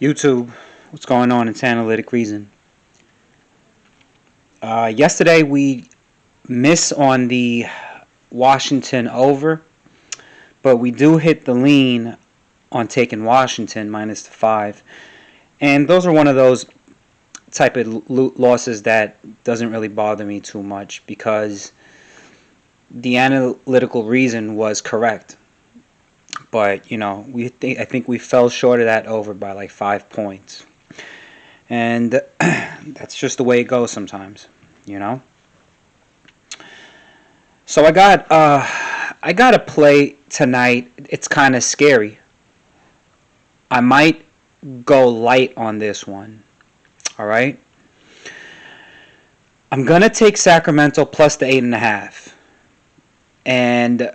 YouTube, what's going on? It's Analytic Reason. Yesterday we miss on the Washington over, but we do hit the lean on taking Washington minus the 5. And those are one of those type of losses that doesn't really bother me too much because the analytical reason was correct. But, I think we fell short of that over by like 5 points. And that's just the way it goes sometimes, you know? So I got a play tonight. It's kind of scary. I might go light on this one. All right. I'm gonna take Sacramento plus the 8.5. And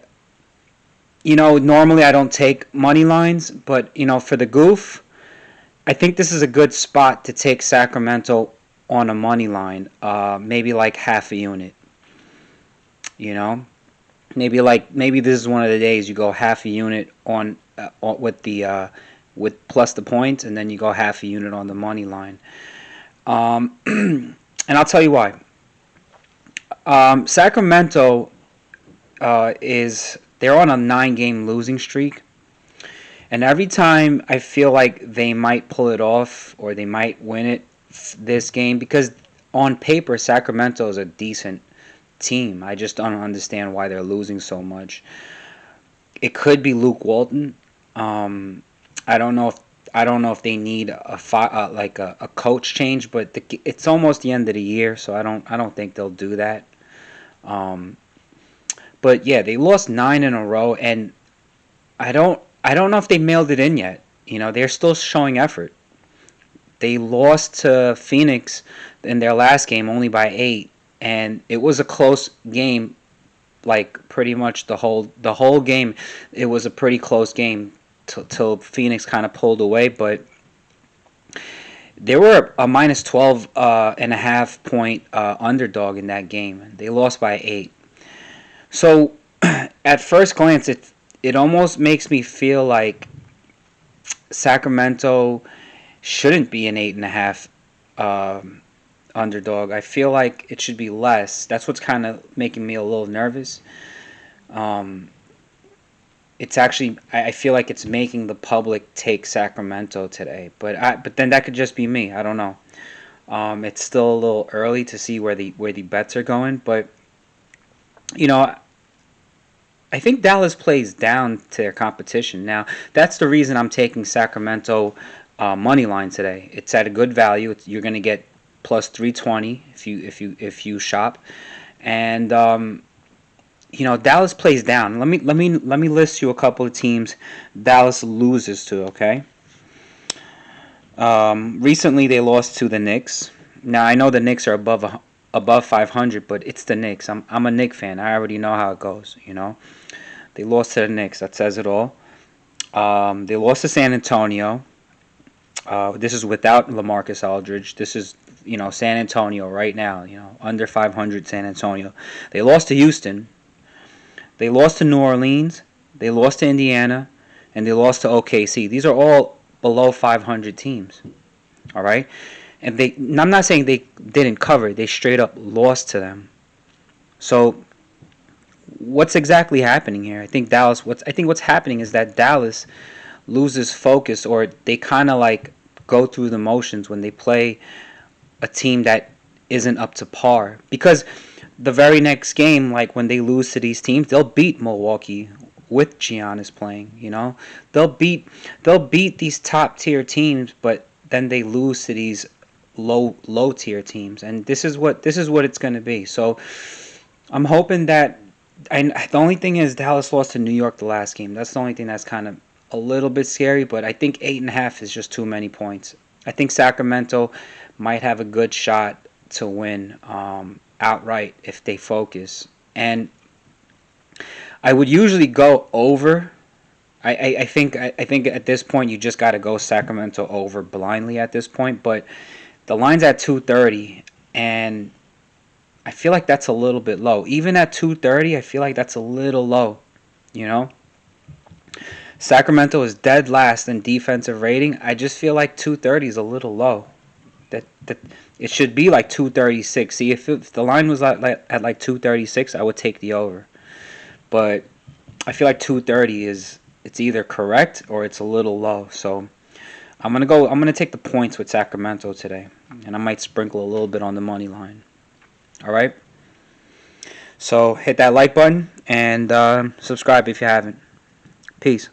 normally I don't take money lines, but for the goof, I think this is a good spot to take Sacramento on a money line. Maybe like half a unit. You know, maybe this is one of the days you go half a unit with plus the points, and then you go half a unit on the money line. And I'll tell you why. Sacramento is they're on a 9-game losing streak, and every time I feel like they might pull it off or they might win it this game, because on paper Sacramento is a decent team. I just don't understand why they're losing so much. It could be Luke Walton. Um, I don't know if they need a coach change, but it's almost the end of the year, so I don't think they'll do that. Um, but yeah, they lost 9 in a row, and I don't know if they mailed it in yet. They're still showing effort. They lost to Phoenix in their last game only by 8, and it was a close game. Like pretty much the whole game, it was a pretty close game till Phoenix kind of pulled away. But they were a minus 12 and a half point underdog in that game. They lost by 8. So at first glance, it almost makes me feel like Sacramento shouldn't be an 8.5 underdog. I feel like it should be less. That's what's kind of making me a little nervous. Um, it's actually I feel like it's making the public take Sacramento today, but then that could just be me. I don't know. It's still a little early to see where the bets are going, but you know I think Dallas plays down to their competition. Now that's the reason I'm taking Sacramento money line today. It's at a good value. You're going to get plus 320 if you shop, and Dallas plays down. Let me list you a couple of teams Dallas loses to. Okay. Recently they lost to the Knicks. Now I know the Knicks are above 500, but it's the Knicks. I'm a Knicks fan. I already know how it goes. They lost to the Knicks. That says it all. They lost to San Antonio. This is without LaMarcus Aldridge. This is San Antonio right now. Under 500 San Antonio. They lost to Houston. They lost to New Orleans, they lost to Indiana, and they lost to OKC. These are all below 500 teams. All right, and I'm not saying they didn't cover; they straight up lost to them. So, what's exactly happening here? I think what's happening is that Dallas loses focus, or they kind of like go through the motions when they play a team that isn't up to par. Because the very next game, like when they lose to these teams, they'll beat Milwaukee with Giannis playing. They'll beat these top tier teams, but then they lose to these low tier teams, and this is what it's going to be. So I'm hoping that. The only thing is Dallas lost to New York the last game. That's the only thing that's kind of a little bit scary, but I think 8.5 is just too many points. I think Sacramento might have a good shot to win outright if they focus. And I would usually go over. I think at this point you just got to go Sacramento over blindly at this point. But the line's at 230, and I feel like that's a little bit low. Even at 230, I feel like that's a little low. You know, Sacramento is dead last in defensive rating. I just feel like 230 is a little low. That it should be like 236. See, if the line was at like 236, I would take the over. But I feel like 230 is it's either correct or it's a little low. So I'm gonna take the points with Sacramento today, and I might sprinkle a little bit on the money line. All right. So hit that like button and subscribe if you haven't. Peace.